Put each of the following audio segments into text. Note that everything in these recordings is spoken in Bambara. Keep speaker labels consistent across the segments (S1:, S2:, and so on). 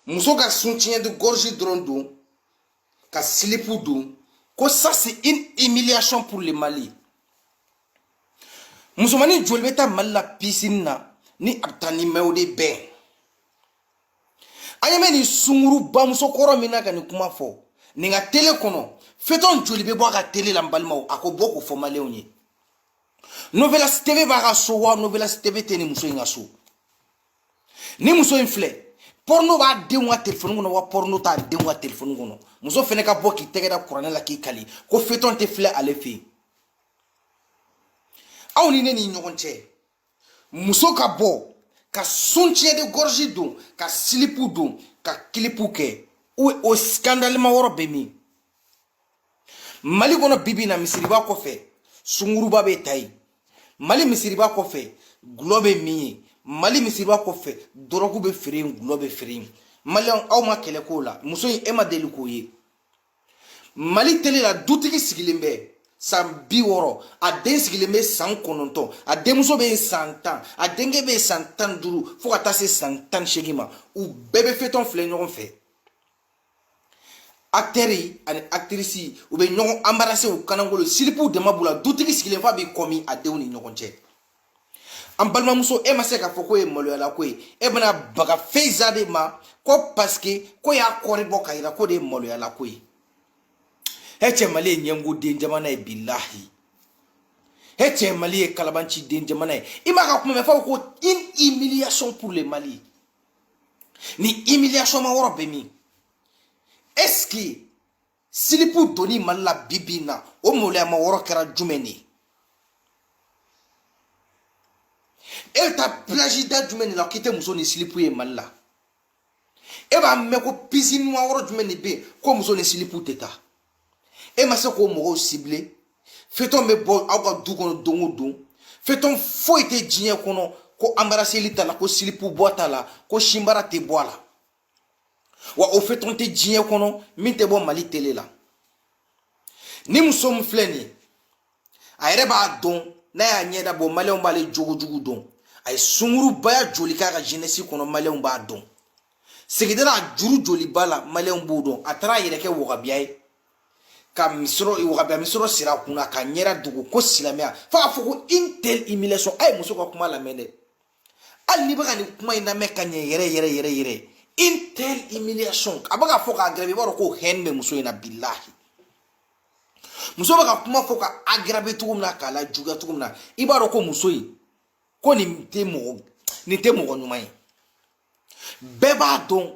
S1: muso ka soutien de gorge dron don ka silipu don ko ça c'est une humiliation pour le Mali. Musomani joli bɛ taa Mali la piscine na ni a bɛ taa ni mɛw de bɛn. An ye mɛ nin sunguru bamuso kɔrɔ min na ka nin kuma fɔ nin ka télé kɔnɔ fɛtɔn joli bɛ bɔ a ka télé la n balimaw a ko bɔ k'o fɔ maliyɛnw ye. Novelas TV b'a ka so wa Novelas TV tɛ nin muso in ka so. Ni muso in filɛ porno b'a denw ka téléphone kɔnɔ wa porno t'a denw ka téléphone kɔnɔ. Muso fɛnɛ ka bɔ k'i tɛgɛ da kuranɛ la k'i kali ko fɛtɔn tɛ filɛ ale fɛ yen. Aw ni ne ni ɲɔgɔn cɛ muso ka bɔ ka soutien de gorge don ka silipu don ka kilipu kɛ o scandale ma yɔrɔ bɛ min. Mali kɔnɔ bibi na misiriba kɔfɛ sunguruba bɛ ta yen. Mali misiriba kɔfɛ gulɔ bɛ min ye. Mali misiriba kɔfɛ dɔrɔgu bɛ feere yen gulɔ bɛ feere yen. Maliyɛnw aw ma kɛlɛ k'o la muso in e ma deli k'o ye. Mali télé la dutigi sigilen bɛ san 60 a den sigilen bɛ san 9 a denmuso bɛ san 10 a denkɛ bɛ san 15 fo ka taa se san 18 ma u bɛɛ bɛ fɛtɔn filɛ ɲɔgɔn fɛ. Acteurs ani actrices u bɛ ɲɔgɔn embarrasser u kanangolo silipu dama b'u la dutigi sigilen fa bɛ kɔmi a denw ni ɲɔgɔn cɛ. An balimamuso e ma se k'a fɔ ko ye maloyala ko ye e bɛna baga Feza de ma ko parce que ko y'a kɔri bɔ ka yira ko de ye maloyala ko ye. E cɛ Mali ye ɲɛngo den jamana ye bilahi. E cɛ Mali ye kalabanci den jamana ye. I ma ka kuma mɛ fɔ ko une humiliation pour le Mali. Ni humiliation ma yɔrɔ bɛ min. Est-ce que silipu doni Mali la bibi na o maloya ma yɔrɔ kɛra jumɛn de ye? E bɛ taa plage da jumɛn de la k'i tɛ muso ni silipu ye Mali la? E b'a mɛn ko piscine ma yɔrɔ jumɛn de bɛ yen ko muso ni silipu tɛ taa? E ma se k'o mɔgɔw ciblé fɛtɔn bɛ bɔ aw ka du kɔnɔ don o don fɛtɔn foyi tɛ diɲɛ kɔnɔ ko embrasseli t'a la ko silipu bɔ t'a la ko sinbara tɛ bɔ a la wa o fɛtɔn tɛ diɲɛ kɔnɔ min tɛ bɔ Mali télé la. Ni muso min filɛ nin ye a yɛrɛ b'a dɔn n'a y'a ɲɛda bɔ maliyɛnw b'ale jogo jugu dɔn a ye sungurubaya joli k'a ka jeunesse kɔnɔ maliyɛnw b'a dɔn sigida a juru joli b'a la maliyɛnw b'o dɔn a taara a yɛrɛ kɛ wagabiya ye ka wagabiya misɔrɔ sira a kunna ka ɲɛda dugu ko silamɛya fo k'a fɔ ko une telle humiliation a ye muso ka kuma lamɛn dɛ hali n'i bɛ ka nin kuma in lamɛn ka ɲɛ yɛrɛ une telle humiliation a bɛ ka fɔ k'a gɛrɛ i b'a dɔn ko haine bɛ muso in na bilahi. Muso bɛ ka kuma fɔ ka aggraver cogo min na k'a lajuguya cogo min na i b'a dɔn ko muso in ko nin tɛ mɔgɔ ɲuman ye. Bɛɛ b'a dɔn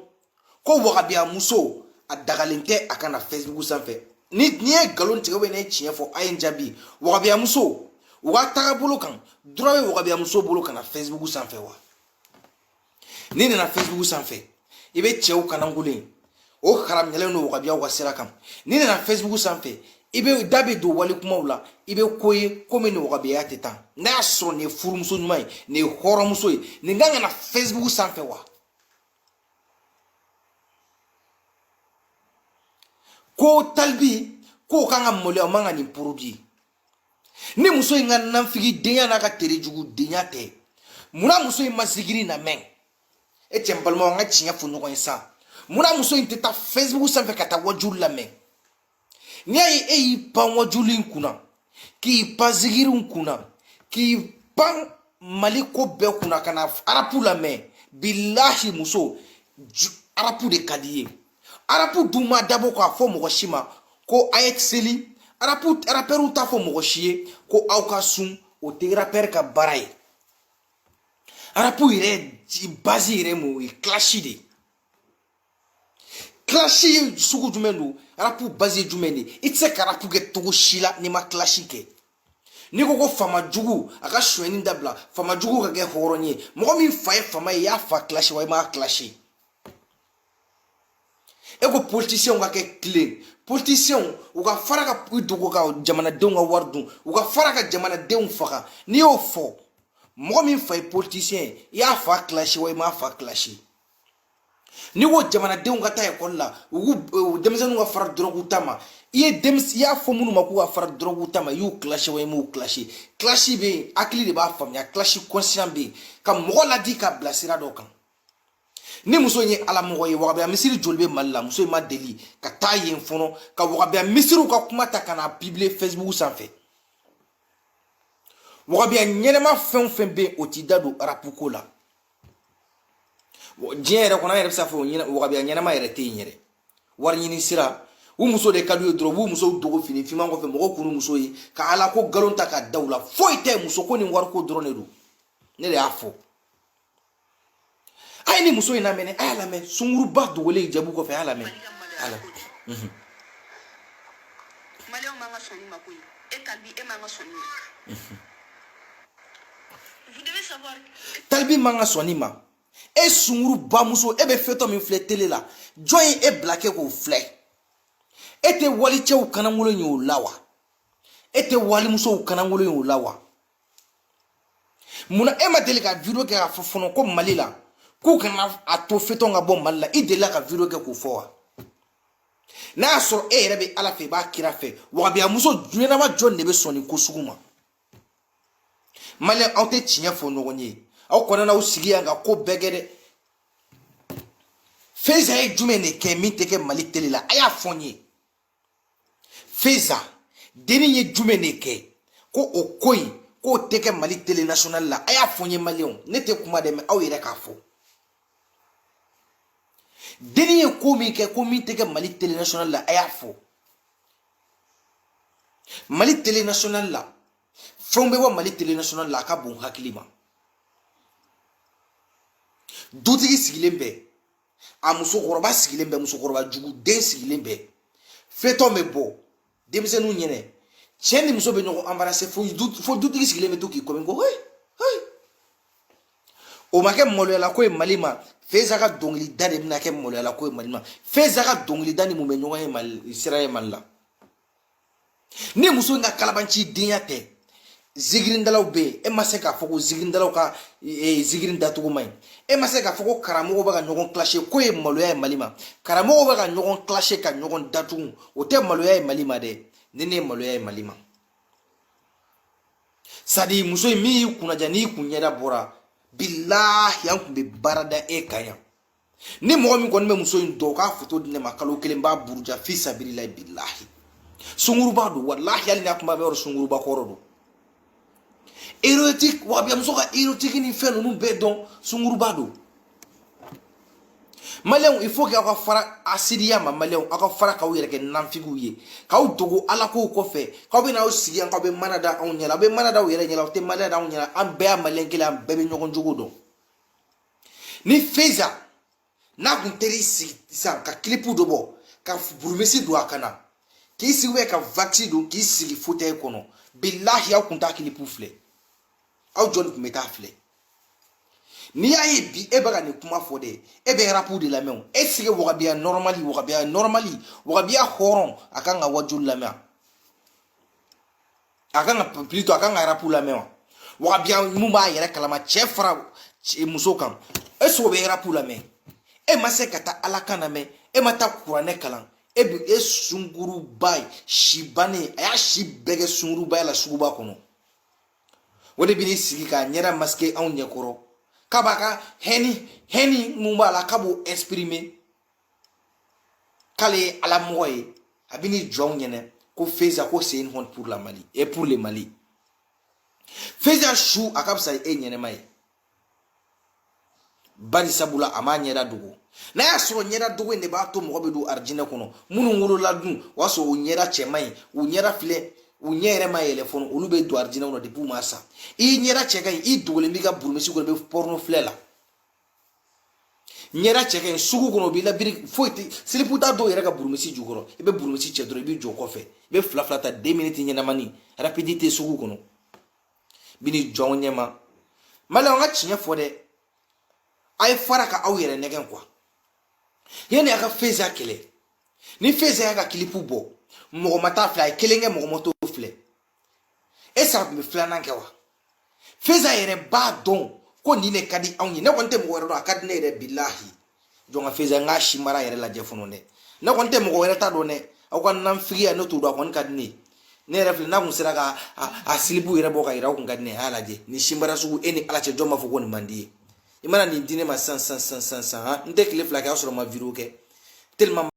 S1: ko wagabiya muso a dagalen tɛ a kana Facebook sanfɛ. Ni ye nkalon tigɛ ne ye tiɲɛ fɔ a ye n jaabi wagabiya muso u ka tagabolo kan dɔrɔn bɛ wagabiya muso bolo kana Facebook sanfɛ wa? Ni nana Facebook sanfɛ i bɛ cɛw kanangolen o haramuyalen don wagabiyaw ka sira kan. Ni nana Facebook sanfɛ i bɛ da bɛ don wali kumaw la i bɛ ko ye komi nin wagabiya tɛ tan n'a y'a sɔrɔ nin ye furumuso ɲuman ye nin ye hɔrɔnmuso ye nin kan ka na Facebook sanfɛ wa? Ko talibi ko kan ka maloya o man ka nin produit ni muso in ka nanfigi denya n'a ka tere jugu denya tɛ munna muso in ma zikiri lamɛn? E cɛ n balimaw an ka tiɲɛ fɔ ɲɔgɔn ye sa munna muso in tɛ taa Facebook sanfɛ ka taa wajulu lamɛn? N'i y'a ye e y'i pan wajulu in kunna k'i pan zikiri in kunna k'i pan Mali ko bɛɛ kunna ka na arapu lamɛn bilahi muso arapu de ka di ye. Arapu dun ma dabɔ k'a fɔ mɔgɔ si ma ko a ye seli rapɛriw t'a fɔ mɔgɔ si ye ko aw ka sun o tɛ rapɛri ka baara ye. Arapu yɛrɛ base yɛrɛ mun o ye clash de. Clash ye sugu jumɛn don arapu base ye jumɛn de i tɛ se ka arapu kɛ cogo si la n'i ma clash kɛ. N'i ko fama jugu a ka sonyɛni dabila fama jugu ka kɛ hɔrɔn ye mɔgɔ min fa ye fama ye i y'a fa clash wa i m'a clash. E ko politiciens ka kɛ clé politiciens u ka fara ka dogo ka jamanadenw ka wari dun u ka fara ka jamanadenw faga n'i y'o fɔ mɔgɔ min fa ye politicien i y'a fa clash wa i m'a fa clash. N'i ko jamanadenw ka taa école la u denmisɛnninw ka fara drogue ta ma i y'a fɔ minnu ma k'u ka fara drogue ta ma i y'u clash wa i m'u clash. Clash bɛ yen hakili de b'a faamuya clash conscient bɛ yen ka mɔgɔ ladi ka bila sira dɔ kan. ni muso ye ala mɔgɔ ye wagabiya misiri joli bɛ mali la muso in ma deli ka taa yen fɔlɔ ka wagabiya misiriw ka kuma ta ka na publier Facebook sanfɛ wagabiya ɲɛnɛma fɛn o fɛn bɛ o ti da don arapu ko la diɲɛ yɛrɛ kɔnɔ an yɛrɛ bɛ se k'a fɔ wagabiya ɲɛnɛma yɛrɛ tɛ yen yɛrɛ wari ɲini sira u muso de ka d'u ye dɔrɔn u b'u musow dogo fini finman kɔfɛ mɔgɔw k'u muso ye ka ala ko nkalon ta ka da u la foyi tɛ muso ko ni wari ko dɔrɔn de don ne de y'a fɔ a ye ni muso in lamɛn a y'a lamɛn sunguruba dogolen jabu kɔfɛ a y'a lamɛn ala
S2: maliyɛnw man ka sɔn nin ma koyi e Talibi e man ka sɔn nin ma vous devez savoir
S1: Talibi man ka sɔn nin ma e sunguruba muso e bɛ fɛtɔ min filɛ télé la jɔn ye e bila kɛ k'o filɛ e tɛ walicɛw kanangolo ye o la wa e tɛ walimusow kanangolo ye o la wa munna e ma deli ka video kɛ k'a fɔ fɔlɔ ko Mali la k'u kana a to fɛtɔ ka bɔ Mali la i delila ka video kɛ k'o fɔ wa n'a y'a sɔrɔ e yɛrɛ bɛ ala fɛ i b'a kira fɛ wagabiya muso ɲɛnama jɔn de bɛ sɔn nin ko sugu ma Maliyɛn aw tɛ tiɲɛ fɔ ɲɔgɔn ye aw kɔnɔ n'aw sigi yan ka ko bɛɛ kɛ dɛ Feza ye jumɛn de kɛ min tɛ kɛ Mali télé la a y'a fɔ n ye Feza denni ye jumɛn de kɛ ko o ko in k'o tɛ kɛ Mali télé national la a y'a fɔ n ye maliyɛnw ne tɛ kuma dɛ mais aw yɛrɛ k'a fɔ denni ye ko min kɛ ko min tɛ kɛ Mali télé national la a y'a fɔ Mali télé national la fɛnw bɛ bɔ Mali télé national la a ka bon hakili ma dutigi sigilen bɛ a musokɔrɔba sigilen bɛ musokɔrɔba jugu den sigilen bɛ fɛtɔ bɛ bɔ denmisɛnninw ɲɛnɛ cɛ ni muso bɛ ɲɔgɔn embarrasser fo dutigi sigilen bɛ to k'i kɔmi ko hey o ma kɛ maloyala ko ye Mali ma Feza ka dɔnkilida de bɛna kɛ maloyala ko ye Mali ma Feza ka dɔnkilida ni mun bɛ ɲɔgɔn ye Mali sira ye Mali la ni muso in ka kalabanci denya tɛ zigirindalaw bɛ yen e ma se k'a fɔ ko zigirindalaw ka zigirin dacogo man ɲi e ma se k'a fɔ ko karamɔgɔw bɛ ka ɲɔgɔn clasher ko ye maloya ye Mali ma karamɔgɔw bɛ ka ɲɔgɔn clasher ka ɲɔgɔn datugu o tɛ maloya ye Mali ma dɛ ni ne ye maloya ye Mali ma sadi muso in min y'i kunnaja n'i kun ɲɛda bɔra bilahi an kun bɛ baara da e kan yan ni mɔgɔ min kɔni bɛ muso in dɔn k'a foto di ne ma kalo kelen b'a buruja fi sabililahi bilahi sunguruba don walahi hali n'a kuma bɛ yɔrɔ sunguruba kɔrɔ don érotique wagabiya muso ka érotique ni fɛn ninnu bɛɛ dɔn sunguruba don maliyɛnw il faut que aw ka fara asidiya ma maliyɛnw aw ka fara k'aw yɛrɛ kɛ nanfigiw ye k'aw dogo ala kow kɔfɛ k'aw bɛ n'aw sigi yan k'aw bɛ mana da anw ɲɛ la aw bɛ mana da aw yɛrɛ ɲɛ la aw tɛ mana da anw ɲɛ la an bɛɛ y'a maliyɛn kelen an bɛɛ bɛ ɲɔgɔn jogo dɔn ni Feza n'a kun teri sigi sisan ka kilipu dɔ bɔ ka burumesi don a kan na k'i sigi ka vaccine don k'i sigi fauteuil kɔnɔ bilahi aw kun t'a kilipu filɛ aw jɔn kun bɛ taa filɛ n'i y'a ye bi e bɛ ka nin kuma fɔ dɛ e bɛ rapu de lamɛn o e sigi wagabiya normali wagabiya hɔrɔn a kan ka wajulu lamɛn a kan ka plutôt a kan ka rapu lamɛn wa wagabiya mun b'a yɛrɛ kalama cɛ fara muso kan e sogo bɛ rapu lamɛn e ma se ka taa ala kan lamɛn e ma taa kuranɛ kalan e bi e sunguruba ye si bannen a y'a si bɛɛ kɛ sunguruba ye la suguba kɔnɔ o de bɛ n'i sigi k'a ɲɛda masquer anw ɲɛkɔrɔ k'a b'a ka hɛni mun b'a la k'a b'o exprimer k'ale ye ala mɔgɔ ye a bɛ n'i jɔ anw ɲɛnɛ ko Feza ko c'est une honte pour la Mali et pour le Mali Feza su a ka fisa e ɲɛnɛma ye bari sabula a m'a ɲɛda dogo n'a y'a sɔrɔ ɲɛda dogo in de b'a to mɔgɔ bɛ don arijinɛ kɔnɔ minnu wolola dun o y'a sɔrɔ o ɲɛda cɛman ye o ɲɛda filɛ u ɲɛ yɛrɛ ma yɛlɛ fɔlɔ olu bɛ don arijinɛ kɔnɔ depuis u ma sa i ɲɛda cɛ ka ɲi i dogolen b'i ka burumesi kɔnɔ i bɛ porno filɛ la ɲɛda cɛ ka ɲi sugu kɔnɔ o b'i labiri foyi tɛ silipu t'a dɔw yɛrɛ ka burumesi jukɔrɔ i bɛ burumesi cɛ dɔrɔn i bɛ jɔ kɔfɛ i bɛ fila ta 2 minutes ɲɛnamani rapidité sugu kɔnɔ bi ni jɔn ɲɛ ma maliyɛnw an ka tiɲɛ fɔ dɛ a ye fara ka aw yɛrɛ nɛgɛn quoi yanni a ka Feza kɛlɛ ni Feza y'a ka kilipu bɔ mɔgɔ ma taa filɛ a ye kelen kɛ mɔgɔ ma t'o filɛ e sara tun bɛ filanan kɛ wa Feza yɛrɛ b'a dɔn ko nin de ka di anw ye ne kɔni tɛ mɔgɔ wɛrɛ dɔn a ka di ne yɛrɛ bilahi jɔn ka Feza n k'a si mara yɛrɛ lajɛ fɔlɔ dɛ ne kɔni tɛ mɔgɔ wɛrɛ ta dɔn dɛ aw ka nanfigiya ne t'o dɔn a kɔni ka di ne ye ne yɛrɛ filɛ n'a kun sera ka a silipu yɛrɛ bɔ ka yira aw kun ka di ne ye a y'a lajɛ ni si mara sugu e ni ala cɛ jɔn b'a fɔ ko nin man di ye i mana nin di ne ma san n tɛ tile fila kɛ a sɔrɔ ma video kɛ tellement